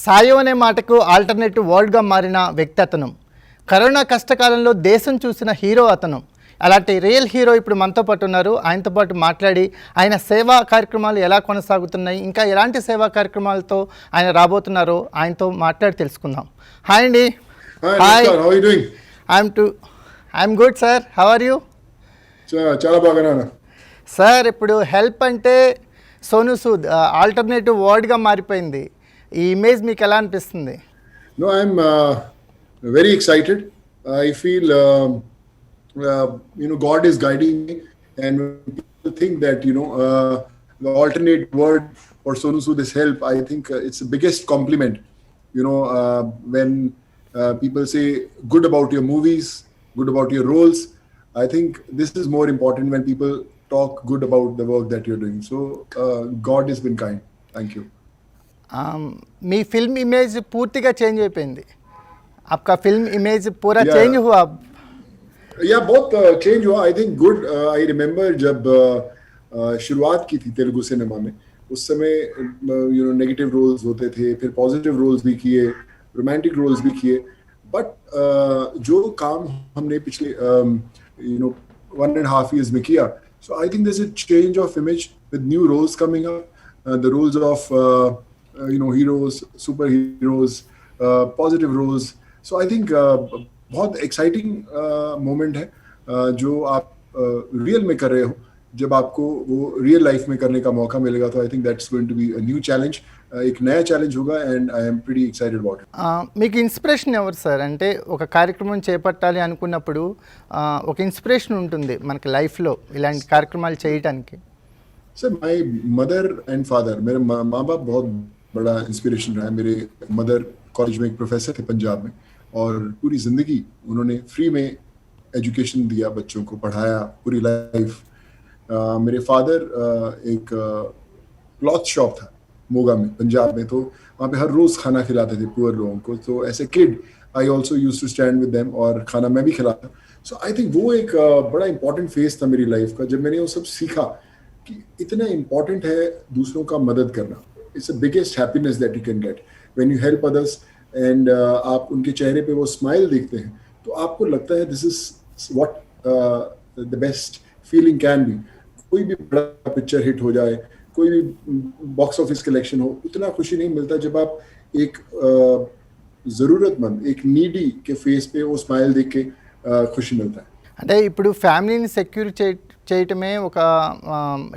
సాయం అనే మాటకు ఆల్టర్నేటివ్ వర్డ్గా మారిన వ్యక్తి అతను. కరోనా కష్టకాలంలో దేశం చూసిన హీరో అతను. అలాంటి రియల్ హీరో ఇప్పుడు మనతో పాటు ఉన్నారు. ఆయనతో పాటు మాట్లాడి ఆయన సేవా కార్యక్రమాలు ఎలా కొనసాగుతున్నాయి, ఇంకా ఎలాంటి సేవా కార్యక్రమాలతో ఆయన రాబోతున్నారో ఆయనతో మాట్లాడి తెలుసుకుందాం. హాయ్ అండి. Hi, how are you doing? I'm good sir. How are you? చాలా బాగున్నాను సార్. ఇప్పుడు హెల్ప్ అంటే సోను సూద్ ఆల్టర్నేటివ్ వర్డ్గా మారిపోయింది. ఈ ఇమేజ్ మీకు ఎలా అనిపిస్తుంది? No, I'm very excited. I feel God is guiding me, and when people think that the alternate word for Sonu Sood is help. I think it's the biggest compliment. When people say good about your movies, good about your roles, I think this is more important when people talk good about the work that you're doing. So God has been kind. Thank you. మీ film image पूर्तिగా change అయిపోయింది. आपका film image पूरा Yeah. Change हुआ अब. या बहुत change हुआ. I think good. I remember जब शुरुआत की थी तेलुगु सिनेमा में, उस समय नेगेटिव रोल्स होते थे, फिर पॉजिटिव रोल्स भी किए, रोमांटिक रोल्स भी किए. बट जो काम हमने पिछले 1.5 years में किया, so I think there's a change of image with new roles coming up. The roles of heroes, superheroes, positive roles. So I think बहुत एक्साइटिंग मोमेंट है जो आप रियल में कर रहे हो. जब आपको वो रियल लाइफ में करने का मौका मिलेगा, तो I think that's going to be a new challenge. एक नया ఛాలెంజ్ होगा, and I am pretty excited about it. మీకు ఇన్స్పిరేషన్ ఎవరు సార్? అంటే ఒక కార్యక్రమం చేపట్టాలి అనుకున్నప్పుడు ఒక ఇన్స్పిరేషన్ ఉంటుంది మనకి లైఫ్లో ఇలాంటి కార్యక్రమాలు చేయడానికి. Sir, my mother and father, मेरे माँ बाप बहुत बड़ा इंस्पिरेशन रहा है. मेरे मदर कॉलेज में एक प्रोफेसर थे पंजाब में, और पूरी ज़िंदगी उन्होंने फ्री में एजुकेशन दिया, बच्चों को पढ़ाया पूरी लाइफ. मेरे फादर एक क्लॉथ शॉप था मोगा में, पंजाब में, तो वहाँ पे हर रोज़ खाना खिलाते थे पुअर लोगों को. तो as a kid I also use to stand with them, और खाना मैं भी खिलाता. सो आई थिंक वो एक बड़ा इंपॉर्टेंट फेज था मेरी लाइफ का, जब मैंने वो सब सीखा कि इतना इम्पॉर्टेंट है दूसरों का मदद करना. It's the biggest happiness that you can get when you help others, and आप उनके चेहरे पे वो स्माइल देखते हैं, तो आपको लगता है this is what the best feeling can be. कोई भी बड़ा पिक्चर हिट हो जाए, कोई भी बॉक्स ऑफिस कलेक्शन हो, उतना खुशी नहीं मिलता जब आप एक ज़रूरतमंद, एक नीडी के फेस पे वो स्माइल देख के खुशी मिलता है. అంటే ఇప్పుడు ఫ్యామిలీని సెక్యూర్ చేయటమే ఒక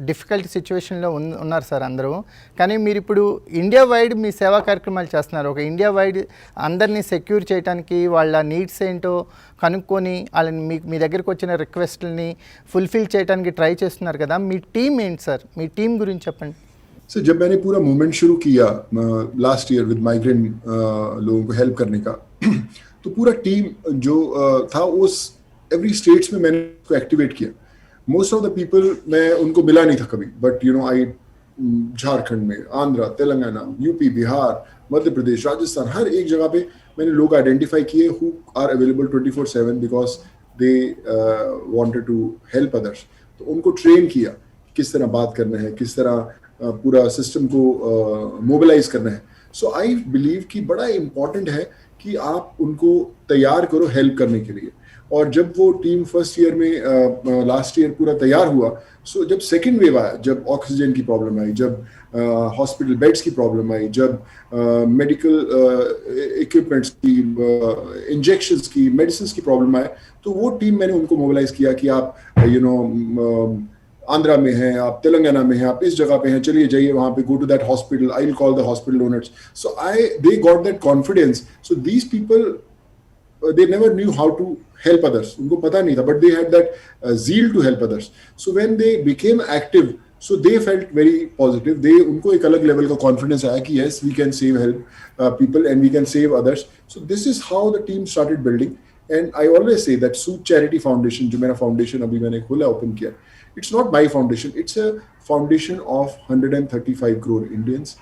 డిఫికల్ట్ సిచ్యువేషన్లో ఉన్నారు సార్ అందరూ. కానీ మీరు ఇప్పుడు ఇండియా వైడ్ మీ సేవా కార్యక్రమాలు చేస్తున్నారు. ఒక ఇండియా వైడ్ అందరినీ సెక్యూర్ చేయడానికి వాళ్ళ నీడ్స్ ఏంటో కనుక్కొని వాళ్ళని మీ దగ్గరికి వచ్చిన రిక్వెస్ట్ని ఫుల్ఫిల్ చేయడానికి ట్రై చేస్తున్నారు కదా. మీ టీం ఏంటి సార్? మీ టీం గురించి చెప్పండి. सर, जब मैंने पूरा मूवमेंट शुरू किया लास्ट ईयर विद माइग्रेंट लोगों को हेल्प करने का, तो पूरा टीम जो था उस एवरी स्टेट्स में मैंने उसको एक्टिवेट किया. मोस्ट ऑफ द पीपल मैं उनको मिला नहीं था कभी, बट आई झारखंड में, आंध्रा, तेलंगाना, यूपी, बिहार, मध्य प्रदेश, राजस्थान, हर एक जगह पे मैंने लोग आइडेंटिफाई किए who are available 24/7 because they wanted to help others. तो उनको ट्रेन किया किस तरह बात करना है, किस तरह पूरा सिस्टम को मोबिलाइज करना है. सो आई बिलीव कि बड़ा इम्पॉर्टेंट है कि आप उनको तैयार करो हेल्प करने के लिए. और जब वो टीम फर्स्ट ईयर में लास्ट ईयर पूरा तैयार हुआ, सो जब सेकेंड वेव आया, जब ऑक्सीजन की प्रॉब्लम आई, जब हॉस्पिटल बेड्स की प्रॉब्लम आई, जब मेडिकल इक्विपमेंट्स की, इंजेक्शंस की, मेडिसिन की प्रॉब्लम आए, तो वो टीम मैंने उनको मोबिलाइज किया कि आप आंध्रा में हैं, आप तेलंगाना में हैं, आप इस जगह पे हैं, चलिए जाइए वहाँ पे, go to that hospital, I will call the hospital owners. So they got that confidence. So these people they never knew how to help others. उनको पता नहीं था, but they had that zeal to help others. So when they became active, so they felt very positive. उनको एक अलग level का confidence आया कि yes, we can help people and we can save others. So this is how the team started building. And I always say that Sood Charity Foundation, जो मेरा foundation अभी मैंने खोला, open किया, it's not my foundation. It's a foundation of 135 crore Indians.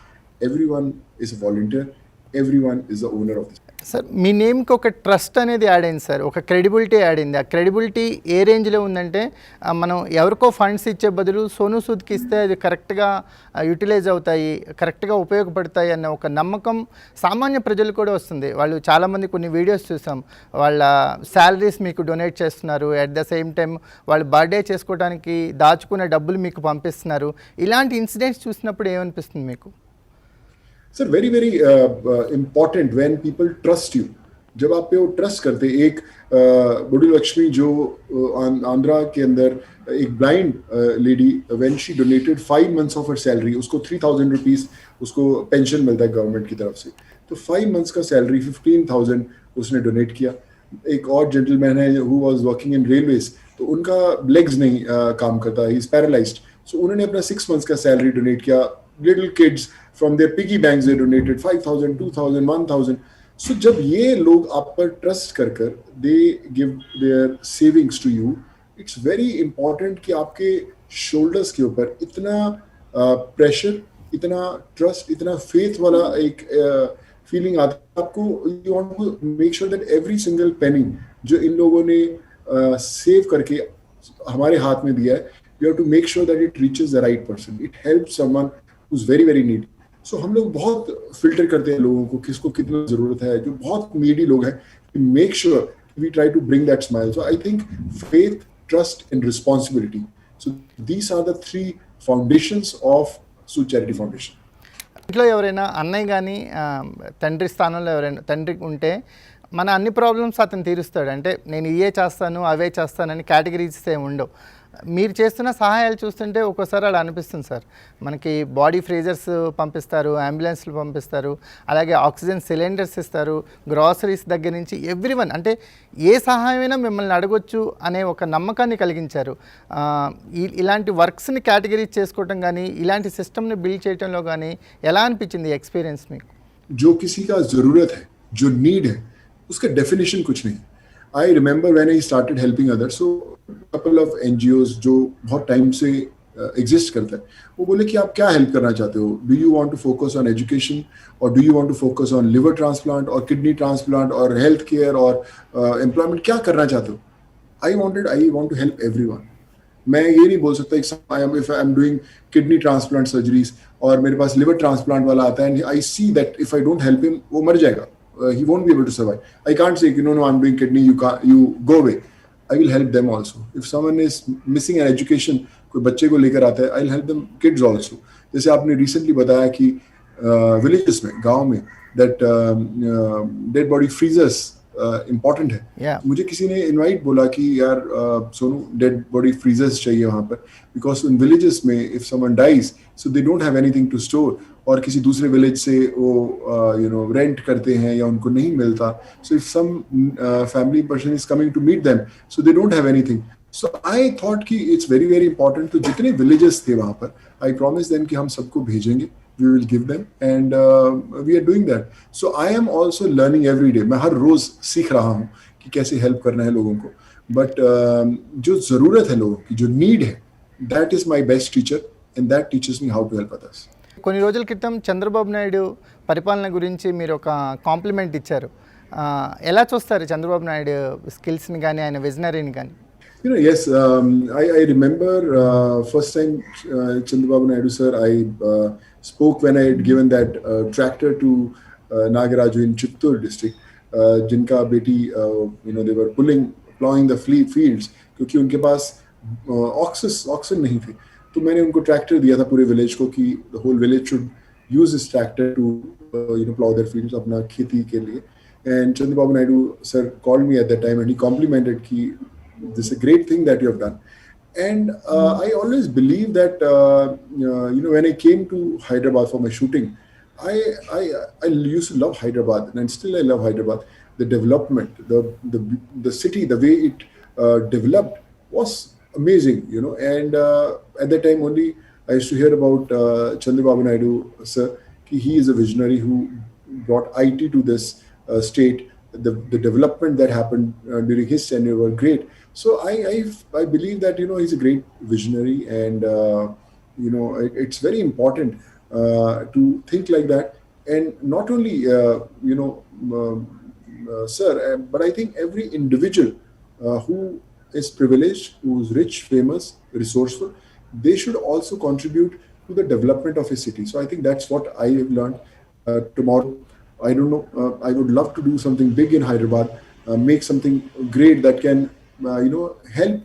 Everyone is a volunteer. everyone is the owner of this. Sir మీ నేమ్కి ఒక trust అనేది యాడ్ అయింది సార్, ఒక క్రెడిబిలిటీ యాడ్ అయింది. ఆ క్రెడిబిలిటీ ఏ రేంజ్లో ఉందంటే మనం ఎవరికో ఫండ్స్ ఇచ్చే బదులు సోను సూద్కి ఇస్తే అది కరెక్ట్గా యూటిలైజ్ అవుతాయి, కరెక్ట్గా ఉపయోగపడతాయి అన్న ఒక నమ్మకం సామాన్య ప్రజలు కూడా వస్తుంది. వాళ్ళు చాలామంది కొన్ని వీడియోస్ చూసాం, వాళ్ళ శాలరీస్ మీకు డొనేట్ చేస్తున్నారు, అట్ ద సేమ్ టైం వాళ్ళు బర్త్డే చేసుకోవడానికి దాచుకునే డబ్బులు మీకు పంపిస్తున్నారు. ఇలాంటి ఇన్సిడెంట్స్ చూసినప్పుడు ఏమనిపిస్తుంది మీకు? Sir very very important when people trust you. जब आप पे वो ट्रस्ट करते, एक बुढ़ी लक्ष्मी जो आंध्रा के अंदर एक blind lady, when she donated 5 months of her salary, उसको 3,000 रुपीज उसको पेंशन मिलता है गवर्नमेंट की तरफ से, तो 5 months का सैलरी 15,000 उसने डोनेट किया. एक और जेंटलमैन है who was working in railways, तो उनका लेग्स नहीं काम करता, ही इज पैरालाइज्ड, सो उन्होंने अपना 6 months का सैलरी डोनेट किया. Little kids from their piggy banks they donated 5,000, 2,000, 1,000. So जब ये लोग आप पर ट्रस्ट कर they give their savings to you, it's very important कि आपके shoulders के ऊपर इतना प्रेशर, इतना ट्रस्ट, इतना फेथ वाला एक फीलिंग आता है आपको. you want to make sure that every single penny जो इन लोगों ने सेव करके हमारे हाथ में दिया है, you have to make sure that it reaches the right person, it helps someone who's very very needy. सो हम लोग बहुत फिल्टर करते हैं लोगों को, किसको कितना जरूरत है. जो बहुत नीडी लोग हैं, make sure we try to bring that smile. So I think faith, trust and responsibility, so these are the 3 foundations of Sood Charity Foundation. ఇంట్లో ఎవరైనా అన్నయ్య కానీ తండ్రి స్థానంలో ఎవరైనా తండ్రి ఉంటే మన అన్ని ప్రాబ్లమ్స్ అతను తీరుస్తాడు. అంటే నేను ఇవే చేస్తాను అవే చేస్తానని కేటగిరీస్ ఏమి ఉండవు. మీరు చేస్తున్న సహాయాలు చూస్తుంటే ఒక్కోసారి అలా అనిపిస్తుంది సార్. మనకి బాడీ ఫ్రీజర్స్ పంపిస్తారు, అంబులెన్స్లు పంపిస్తారు, అలాగే ఆక్సిజన్ సిలిండర్స్ ఇస్తారు, గ్రాసరీస్ దగ్గర నుంచి ఎవ్రీవన్, అంటే ఏ సహాయమైనా మిమ్మల్ని అడగొచ్చు అనే ఒక నమ్మకాన్ని కలిగించారు. ఇలాంటి వర్క్స్ని కేటగిరీస్ చేసుకోవటం కానీ, ఇలాంటి సిస్టమ్ని బిల్డ్ చేయడంలో కానీ ఎలా అనిపించింది ఎక్స్పీరియన్స్ మీకు? जो किसी का जरूरत है, जो नीड है, उसका डेफिनेशन कुछ नहीं. I remember when I started helping others, so couple of NGOs जो बहुत टाइम से एग्जिस्ट करता है, वो बोले कि आप क्या हेल्प करना चाहते हो. Do you want to focus on education, और do you want to focus on liver transplant और किडनी ट्रांसप्लांट और हेल्थ केयर और एम्प्लॉयमेंट, क्या करना चाहते हो. I want to help everyone. मैं ये नहीं बोल सकता if I am doing kidney transplant surgeries और मेरे पास लिवर ट्रांसप्लांट वाला आता है, and I see that if I don't help him, वो मर जाएगा. He won't be able to survive. I can't say, no, I'm doing kidney, you go away. I will help them also. If someone is missing an education, कोई बच्चे को लेकर आता है, I'll help them kids also. जैसे आपने recently बताया कि villages में, गांव में, that dead body freezers important है. Yeah. मुझे किसी ने invite बोला कि यार सोनू dead body freezers चाहिए वहाँ पर, because in villages में if someone dies, so they don't have anything to store, और किसी दूसरे विलेज से वो रेंट करते हैं या उनको नहीं मिलता. So if some family person is coming to meet them, so they don't have anything. So I thought कि इट्स वेरी वेरी इंपॉर्टेंट. तो जितने विलेजेस थे वहाँ पर, आई प्रॉमिस देम कि हम सबको भेजेंगे, we will give them, and we are doing that. So I am also learning every day. मैं हर रोज सीख रहा हूँ कि कैसे हेल्प करना है लोगों को. बट जो जरूरत है लोगों की, जो नीड है, that is my best teacher, and that teachers me how to help others. కొన్ని రోజుల క్రితం చంద్రబాబు నాయుడు పరిపాలన గురించి మీరు ఒక కాంప్లిమెంట్ ఇచ్చారు. ఎలా చూస్తారు చంద్రబాబు నాయుడు స్కిల్స్ని కానీ ఆయన విజనరీని కానీ? Yes, I remember first time Chandrababu Naidu sir, I spoke when I had given that tractor to Nagaraju in Chittor district, जिनका बेटी they were plowing the fields क्योंकि उनके पास ऑक्सन नहीं थे. तो मैंने उनको ट्रैक्टर दिया था पूरे विलेज को कि the whole village should use this tractor to plough their fields, अपना खेती के लिए. And Chandrababu Naidu sir called me at that time and he complimented कि this is a great thing that you have done. And I always believe that when I came to Hyderabad for my shooting, I used to love Hyderabad, and still I love Hyderabad. The development, the city, the way it developed was amazing, and at that time only I used to hear about Chandrababu Naidu sir, he is a visionary who brought IT to this state. The development that happened during his tenure were great. So I believe that he's a great visionary, and it's very important to think like that. and not only sir, but I think every individual who is privileged, who is rich, famous, resourceful, they should also contribute to the development of a city. So I think that's what I have learned. Tomorrow, I don't know, I would love to do something big in Hyderabad, make something great that can help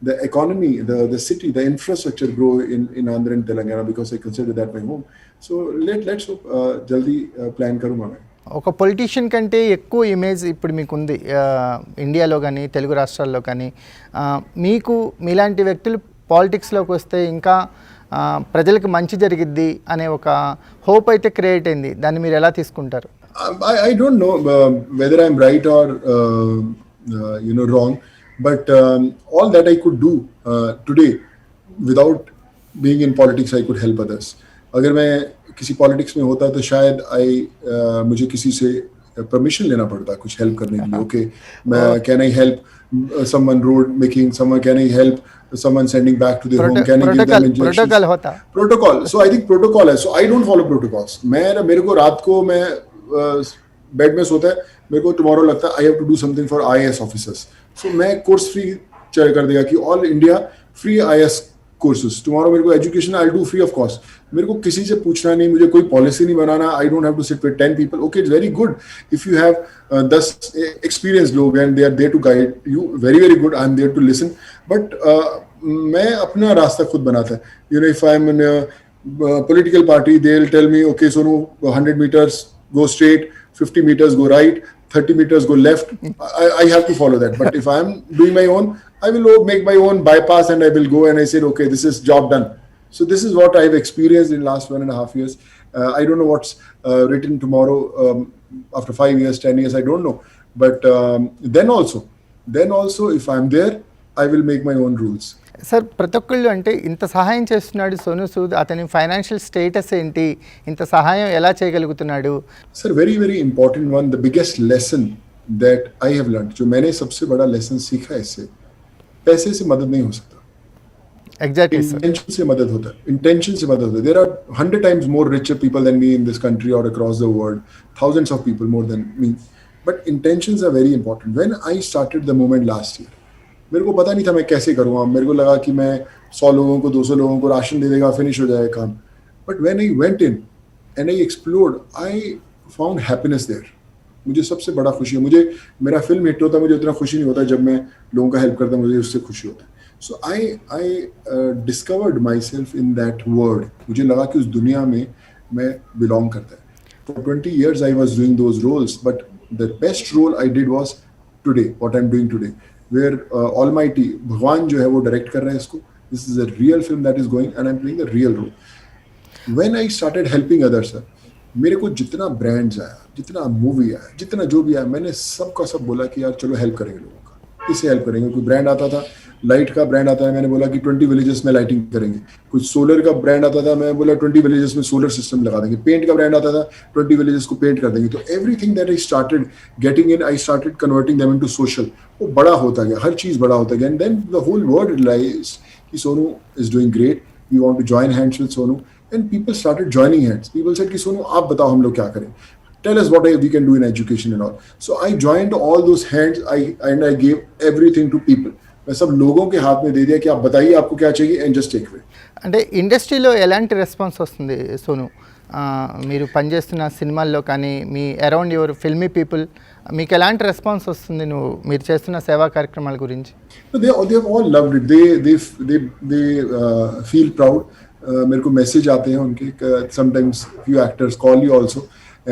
the economy, the city, the infrastructure grow in Andhra and Telangana, because I consider that my home. So let's hope jaldi plan karunga main. ఒక politician కంటే ఎక్కువ image ఇప్పుడు మీకు ఉంది ఇండియాలో కానీ తెలుగు రాష్ట్రాల్లో కానీ. మీకు మీలాంటి వ్యక్తులు పాలిటిక్స్లోకి వస్తే ఇంకా ప్రజలకు మంచి జరిగిద్ది అనే ఒక హోప్ అయితే క్రియేట్ అయింది. దాన్ని మీరు ఎలా తీసుకుంటారు? I don't know whether I'm right or wrong, but all that I could do today without being in politics, I could help others. अगर मैं किसी पॉलिटिक्स में होता तो शायद मुझे किसी से परमिशन लेना पड़ता कुछ हेल्प करने के लिए. ओके, मैं can I help someone road making, someone can I help someone sending back to their home, can I give them injections? Protocol होता protocol. So I think protocol है. So I don't follow protocols. मेरे को रात को मैं bed में सोता है, मेरे को tomorrow लगता है I have to do something for IAS officers. So मैं कोर्स फ्री कर देगा कि all India free IAS courses. Tomorrow मेरे को education I do free of cost. मेरे को किसी से पूछना नहीं, मुझे कोई पॉलिसी नहीं बनाना. I don't have to sit with 10 people. Okay, it's very good if you have 10 experience लोग and they are there to guide you. Very very good, I am there to listen. But मैं अपना रास्ता खुद बनाता है. If I am in political party, they will tell me okay Sonu 100 meters go straight, 50 meters go right, 30 meters go left. I have to follow that. But if I am doing my own, I will make my own bypass and I will go and I said, okay, this is job done. So this is what I have experienced in last 1.5 years. I don't know what's written tomorrow after 5 years, 10 years, I don't know. But then also, if I'm there, I will make my own rules. Sir, ప్రతి ఒక్కళ్ళు అంటే ఇంత సహాయం చేస్తున్నాడు సోనూ సూద్, అతని financial status ఏంటి, ఇంత సహాయం ఎలా చేయగలుగుతున్నాడు? Sir, very very important one, the biggest lesson that I have learn, जो मैंने सबसे बड़ा लेसन सीखा है इससे, पैसे से मदद नहीं हो सकता. Exactly sir. इंटेंशन से मदद होता है. इंटेंशन से मदद होता है. There are 100 times more richer people than me in this country or across the world. Thousands of people more than me. But intentions are very important. When I started the movement last year, मेरे को पता नहीं था मैं कैसे करूँगा. मेरे को लगा कि मैं 100 लोगों को 200 लोगों को राशन दे देगा, फिनिश हो जाएगा काम. But when I went in and I explored, I found happiness there. मुझे सबसे बड़ा खुशी है. मुझे मेरा फिल्म हिट होता, मुझे उतना खुशी नहीं होता. जब मैं लोगों का हेल्प करता, मुझे उससे खुशी होता है. So I discovered myself in that world. मुझे लगा कि उस दुनिया में मैं बिलोंग करता है. For 20 years I was doing those roles, but the best role I did was today, what I am doing today, where Almighty, भगवान जो है वो डायरेक्ट कर रहा है इसको. This is a real film that is going and I'm playing a real role. When I started helping others, sir, मेरे को जितना ब्रांड्स आया, जितना मूवी आया, जितना जो भी आया, मैंने सबका सब बोला कि यार चलो हेल्प करेंगे लोगों का, इससे हेल्प करेंगे. कोई ब्रांड आता था, लाइट का ब्रांड आता है, मैंने बोला कि 20 विलेजेस में लाइटिंग करेंगे. कुछ सोलर का ब्रांड आता था, मैं बोला 20 विलेजेस में सोलर सिस्टम लगा देंगे. पेंट का ब्रांड आता था, 20 विलेजेस को पेंट कर देंगे. तो everything that I started getting in, I started converting them into social. वो बड़ा होता गया, हर चीज बड़ा होता गया. And then the whole world realized कि Sonu is doing great, we want to join hands with Sonu. And people started joining hands. People said कि सोनू आप बताओ हम लोग क्या करें, tell us what we can do in education and all. So I joined all those hands, and I gave everything to people. मैं सब लोगों के हाथ में दे दिया कि आप बताइए आपको क्या चाहिए and just take it. అంటే ఇండస్ట్రీలో ఎలాంటి రెస్పాన్స్ వస్తుంది సోను? మీరు పనిచేస్తున్న సినిమాల్లో కానీ మీ అరౌండ్ యువర్ ఫిల్మీ పీపుల్, మీకు ఎలాంటి రెస్పాన్స్ వస్తుంది మీరు చేస్తున్న సేవా కార్యక్రమాల గురించి? They have all loved it. They feel proud. मेरे को मैसेज आते हैं उनके. Sometimes few actors call you also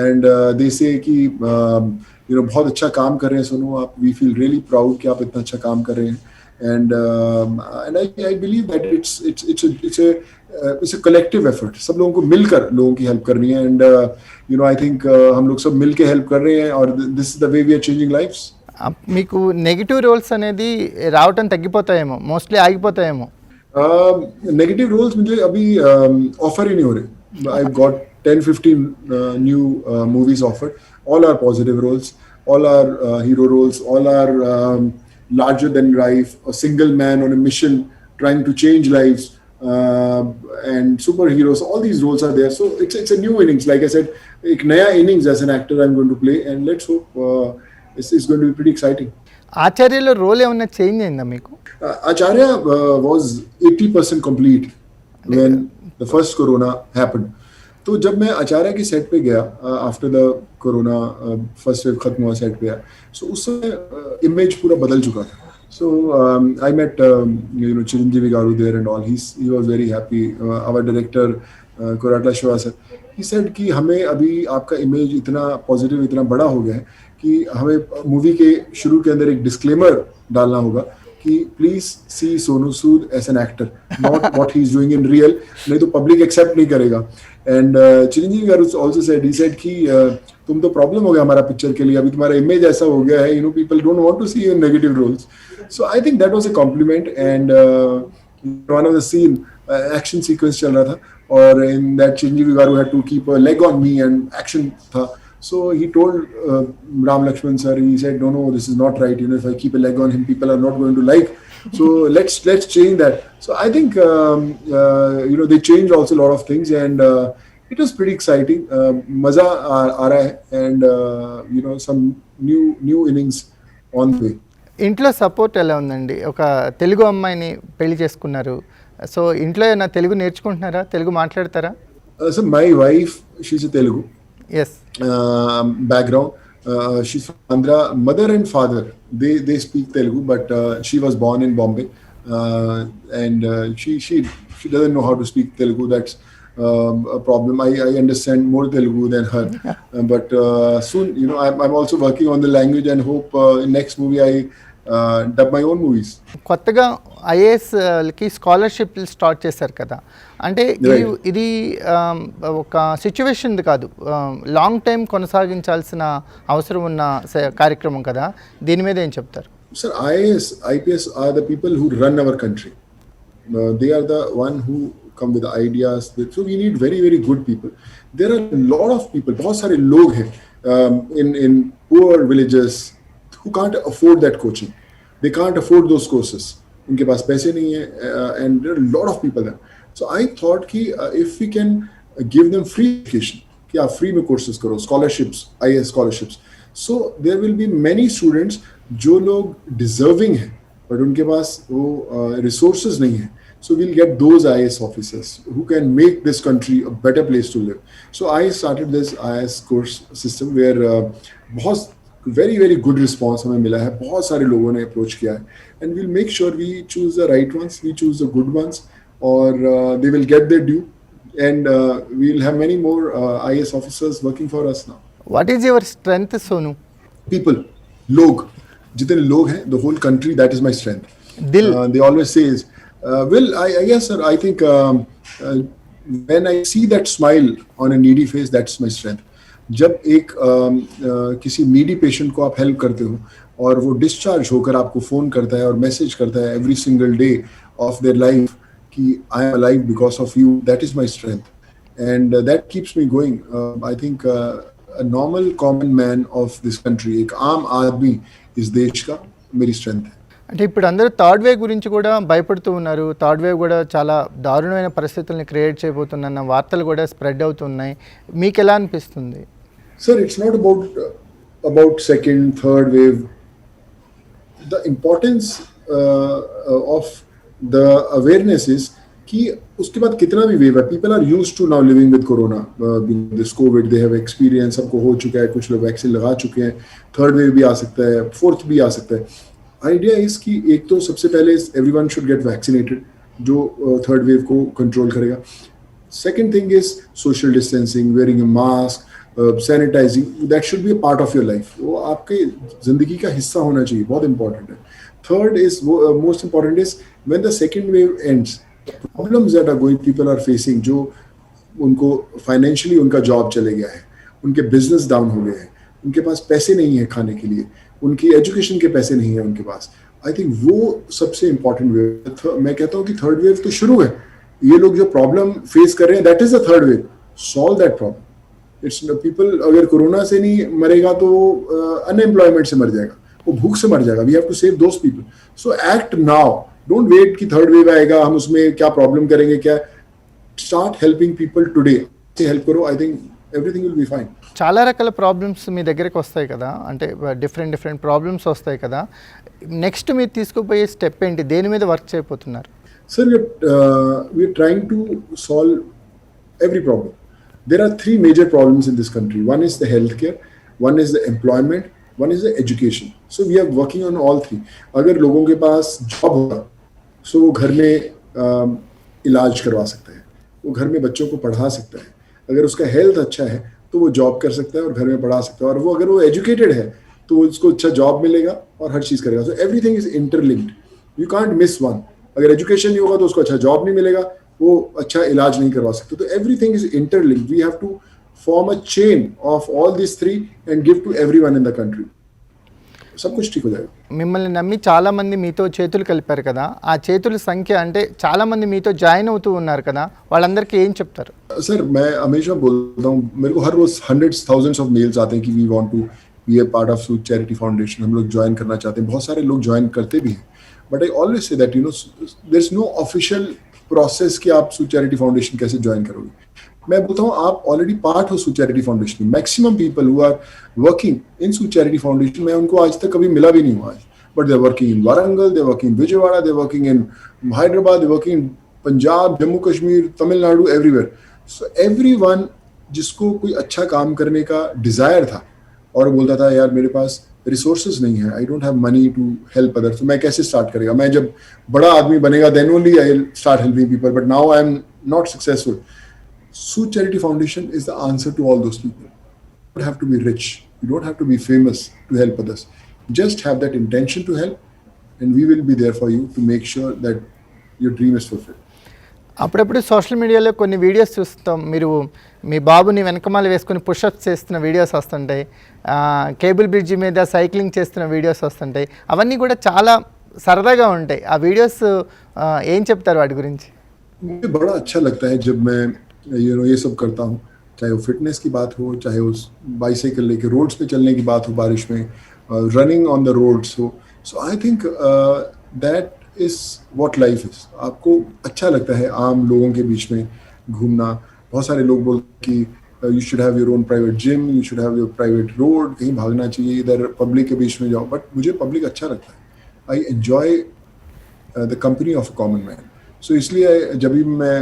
and they say कि बहुत अच्छा काम कर रहे हैं सोनू आप. We feel really proud कि आप इतना अच्छा काम कर रहे हैं. And I believe that it's a collective effort. सब लोगों को मिलकर लोगों की हेल्प करनी है. And I think हम लोग सब मिल के हेल्प कर रहे हैं और this is the way we are changing lives. మీకు నెగిటివ్ రోల్స్ అనేది రావటం తగ్గిపోతాయేమో, మోస్ట్లీ ఆగిపోతాయేమో? नेगेटिव रोल्स मुझे अभी ऑफर ही नहीं हो रहे. I got 10-15 new movies offered. All are positive roles, all are hero roles, all are larger than life, a single man on a mission trying to change lives, and superheroes. All these roles are there. So it's a new innings. Like I said, एक नया innings as an actor I'm going to play, and let's hope it's going to be pretty exciting. ఆచార్యలో role ఏమన్నా change అయిందా మీకు? Acharya was 80% complete when the first corona happened. तो जब मैं आचार्य के सेट पे गया after the corona first wave खत्म हुआ सेट पे आया, सो उस समय इमेज पूरा बदल चुका था. So I met Chiranjeevi garu there and all. He was very happy. Our director Koratala Siva sir, he said कि हमें अभी आपका इमेज इतना पॉजिटिव, इतना बड़ा हो गया है कि हमें मूवी के शुरू के अंदर एक डिस्क्लेमर डालना होगा कि please see Sonu Sood as an actor, not what he is doing in real, नहीं तो पब्लिक एक्सेप्ट नहीं करेगा. And Chiranjeevi garu also said, he said कि तुम तो प्रॉब्लम हो गया हमारा पिक्चर के लिए, अभी तुम्हारा इमेज ऐसा हो गया है, people don't want to see you in negative roles. So I think that was a compliment. And one of the scene action sequence चल रहा था, और in that Chiranjeevi garu had to keep a leg on me and action था. So he told Ram Lakshman sir, he said, no, this is not right. If I keep a leg on him, people are not going to like. So let's change that. So I think they changed also a lot of things, and it was pretty exciting. Maza aa raha hai, and some new innings on the way. ఇంట్లో support ఎలా ఉందండి? ఒక తెలుగు అమ్మాయిని పెళ్లి చేసుకున్నారు, so ఇంట్లో ఏమైనా తెలుగు నేర్చుకుంటున్నారా? తెలుగు మాట్లాడతారా? So my wife, she's a Telugu yes. background. She's from Andhra. Mother and father, they speak Telugu, but she was born in Bombay, and she doesn't know how to speak Telugu. That's a problem. I understand more Telugu than her. But soon, I'm also working on the language, and hope in next movie I dub my own movies. కొత్తగా ఐఏఎస్కి స్కాలర్షిప్లు start చేశారు కదా, అంటే ఇది ఒక situation కాదు, long time కొనసాగించాల్సిన అవసరం ఉన్న కార్యక్రమం కదా, దీని మీద ఏం చెప్తారు? Sir, IAS, IPS are the people who run our country. They are the one who come with ideas. So we need very, very good people. There are a lot of people, बहुत सारे लोग हैं in poor villages who can't afford that coaching. They can't afford those courses. उनके पास पैसे नहीं है, and there are a lot of people there. So I thought कि if we can give them free education, कि आप free में courses करो, scholarships, IAS scholarships. So there will be many students जो लोग deserving हैं, but उनके पास वो resources नहीं है. So we'll get those IAS officers who can make this country a better place to live. So I started this IAS course system where बहुत very, very good response हमें मिला है, बहुत सारे लोगों ने approach किया है, and we'll make sure we choose the right ones, we choose the good ones, or they will get their due, and we'll have many more IAS officers working for us now. What is your strength, Sonu? People, log, जितने लोग हैं, the whole country, that is my strength. Dil. They always say is, well, I guess, sir, I think when I see that smile on a needy face, that's my strength. जब एक किसी needy patient को आप help करते हो और वो discharge होकर आपको फ़ोन करता है और मैसेज करता है every single day of their life कि I am alive because of you, that is my strength, and that keeps me going. I think a normal common man of this country, एक आम आदमी इस देश का मेरी स्ट्रेंथ है. అంటే ఇప్పుడు అందరూ థర్డ్ వేవ్ గురించి కూడా భయపడుతూ ఉన్నారు, థర్డ్ వేవ్ కూడా చాలా దారుణమైన పరిస్థితుల్ని క్రియేట్ చేయబోతుందన్న వార్తలు కూడా స్ప్రెడ్ అవుతున్నాయి, మీకు ఎలా అనిపిస్తుంది? Sir, it's not about second, third wave. The importance of the awareness is कि उसके बाद कितना भी वेव है, people are used to now living with corona, this COVID, they have experience, सबको हो चुका है, कुछ लोग वैक्सीन लगा चुके हैं, थर्ड वेव भी आ सकता है, फोर्थ भी आ सकता है. आइडिया इस कि एक तो सबसे पहले everyone should get vaccinated, जो थर्ड वेव को कंट्रोल करेगा. Second thing is social distancing, wearing a mask, sanitizing, that should be a part of your life. वो आपके जिंदगी का हिस्सा होना चाहिए, बहुत इंपॉर्टेंट है. Third is most important is when the second wave ends, problems that are going people are facing, जो उनको फाइनेंशियली उनका जॉब चले गया है, उनके बिजनेस डाउन हो गए हैं, उनके पास पैसे नहीं है खाने के लिए, उनकी एजुकेशन के पैसे नहीं है उनके पास. आई थिंक वो सबसे इंपॉर्टेंट वेव. मैं कहता हूँ कि थर्ड वेव तो शुरू है, ये लोग जो प्रॉब्लम फेस कर रहे हैं, that is the third wave. Solve that problem. It's people, अगर कोरोना से नहीं मरेगा तो अनएम्प्लॉयमेंट से मर जाएगा, वो भूख से मर जाएगा. We have to save those people. So act now, don't wait कि थर्ड वेव आएगा हम उसमें क्या प्रॉब्लम करेंगे, क्या. Start helping people today. से हेल्प करो. I think everything will be fine. చాలా రకాల ప్రాబ్లమ్స్ మీ దగ్గరికి వస్తాయి కదా, అంటే డిఫరెంట్ ప్రాబ్లమ్స్ వస్తాయి కదా. నెక్స్ట్ మీరు తీసుకుపోయే స్టెప్ ఏంటి, దేని మీద వర్క్ చేయబోతున్నారు? Sir, we're trying to solve every problem. There are three major problems in this country. One is the healthcare, one is the employment, one is the education. So we are working on all three. अगर लोगों के पास job होगा, so वो घर में इलाज करवा सकता है, वो घर में बच्चों को पढ़ा सकता है. अगर उसका हेल्थ अच्छा है तो वो जॉब कर सकता है और घर में पढ़ा सकता है. और वो अगर वो एजुकेटेड है तो उसको अच्छा जॉब मिलेगा और हर चीज़ करेगा. So everything is interlinked. You can't miss one. अगर एजुकेशन नहीं होगा तो उसको अच्छा जॉब नहीं मिलेगा, वो अच्छा इलाज नहीं करवा सकते. तो everything is interlinked. We have to form a chain of all this three and give to everyone in the country. सब कुछ ठीक हो जाएगा. మిమ్మల్ని నమ్మి చాలామంది మీతో చేతులు కలిపారు కదా, ఆ చేతుల సంఖ్య అంటే చాలామంది మీతో జాయిన్ అవుతూ ఉన్నారు కదా, వాళ్ళందరికీ ఏం చెప్తారు? सर मैं हमेशा बोलता हूँ, मेरे को हर रोज hundreds thousands ऑफ मेल्स आते हैं कि we want to be a part of Sood charity foundation. हम लोग ज्वाइन करना चाहते हैं. बहुत सारे लोग ज्वाइन करते भी हैं. But I always say that there is no official process कि आप सूद चैरिटी फाउंडेशन कैसे ज्वाइन करोगे. मैं बोलता हूँ आप ऑलरेडी पार्ट हो Sood charity foundation. Maximum people who are working in Sood charity foundation, मैं उनको आज तक कभी मिला भी नहीं हुआ. But they are working in Warangal, they are working in Vijayawada, they are working in Hyderabad, they are working in Punjab, Jammu Kashmir, Tamil Nadu, everywhere. So everyone जिसको कोई अच्छा काम करने का डिजायर था और बोलता था यार मेरे पास रिसोर्सेज नहीं है, I don't have money to help others, तो मैं कैसे स्टार्ट करेगा. मैं जब बड़ा आदमी बनेगा then only I will start helping people. But now I am not successful. Sood charity foundation is the answer to all those people. You don't have to be rich, you don't have to be famous to help others. Just have that intention to help and we will be there for you to make sure that your dream is fulfilled. అప్పుడప్పుడు social మీడియాలో కొన్ని videos చూస్తాం, మీరు మీ బాబుని వెనకమాల వేసుకొని push-ups చేస్తున్న videos వస్తుంటాయి, కేబుల్ బ్రిడ్జి మీద సైక్లింగ్ చేస్తున్న వీడియోస్ వస్తుంటాయి. అవన్నీ కూడా చాలా సరదాగా ఉంటాయి. ఆ వీడియోస్ ఏం చెప్తారు వాటి గురించి? मुझे बड़ा अच्छा लगता है जब मैं ये सब करता हूँ, चाहे वो फिटनेस की बात हो, चाहे उस बाइसाइकिल लेके रोड्स पे चलने की बात हो, बारिश में रनिंग ऑन द रोड्स हो. So I think that is what life is. आपको अच्छा लगता है आम लोगों के बीच में घूमना. बहुत सारे लोग बोलते कि you should have your own private gym, you should have your private road, कहीं भागना चाहिए, इधर पब्लिक के बीच में जाओ. बट मुझे पब्लिक अच्छा लगता है. I enjoy the company of a common man. So इसलिए जब भी मैं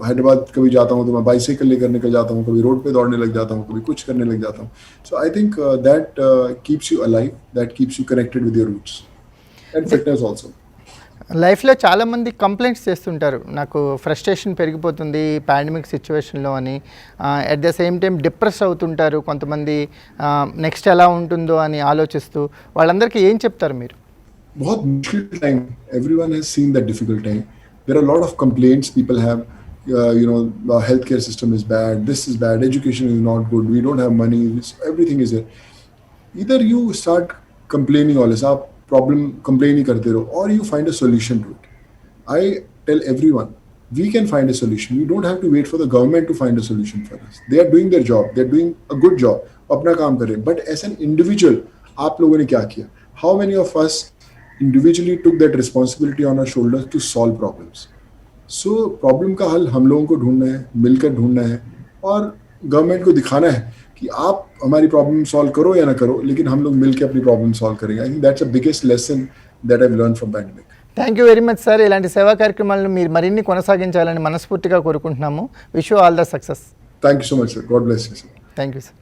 हैदराबाद कभी जाता हूँ तो मैं बाइसाइकिल लेकर निकल जाता हूँ, कभी रोड पे दौड़ने लग जाता हूँ, कभी कुछ करने लग जाता हूँ. So I think that keeps you alive, that keeps you connected with your roots and fitness also. లైఫ్లో చాలామంది కంప్లైంట్స్ చేస్తుంటారు, నాకు ఫ్రస్ట్రేషన్ పెరిగిపోతుంది పాండమిక్ సిచ్యువేషన్లో అని. At the same time depress అవుతుంటారు కొంతమంది, నెక్స్ట్ ఎలా ఉంటుందో అని ఆలోచిస్తూ. వాళ్ళందరికీ ఏం చెప్తారు మీరు? बहुत मुश्किल time. Everyone has seen that difficult time. There are a lot of complaints people have. The healthcare system is bad, this is bad, education is not good, we don't have money, everything is there. Either you start complaining all this, आप problem complain ही करते रहो, or you find a solution to it. I tell everyone, we can find a solution. We don't have to wait for the government to find a solution for us. They are doing their job, they are doing a good job, अपना काम कर रहे हैं. But as an individual, आप लोगों ने क्या किया? How many of us individually took that responsibility on our shoulders to solve problems? So problem का हल हम लोगों को ढूंढना है, मिलकर ढूंढना है और गवर्नमेंट को दिखाना है कि आप हमारी प्रॉब्लम सॉल्व करो या ना करो, लेकिन हम लोग मिलकर अपनी प्रॉब्लम सॉल्व करेंगे. आई think that's the biggest lesson that I have learned from pandemic. Thank you very much sir. ఇలాంటి సేవా కార్యక్రమాలను మీరు మరిన్ని కొనసాగించాలని మనస్ఫూర్తిగా కోరుకుంటున్నాము. Wish you all the success. Thank you so much, sir. God bless you, sir. Thank you sir.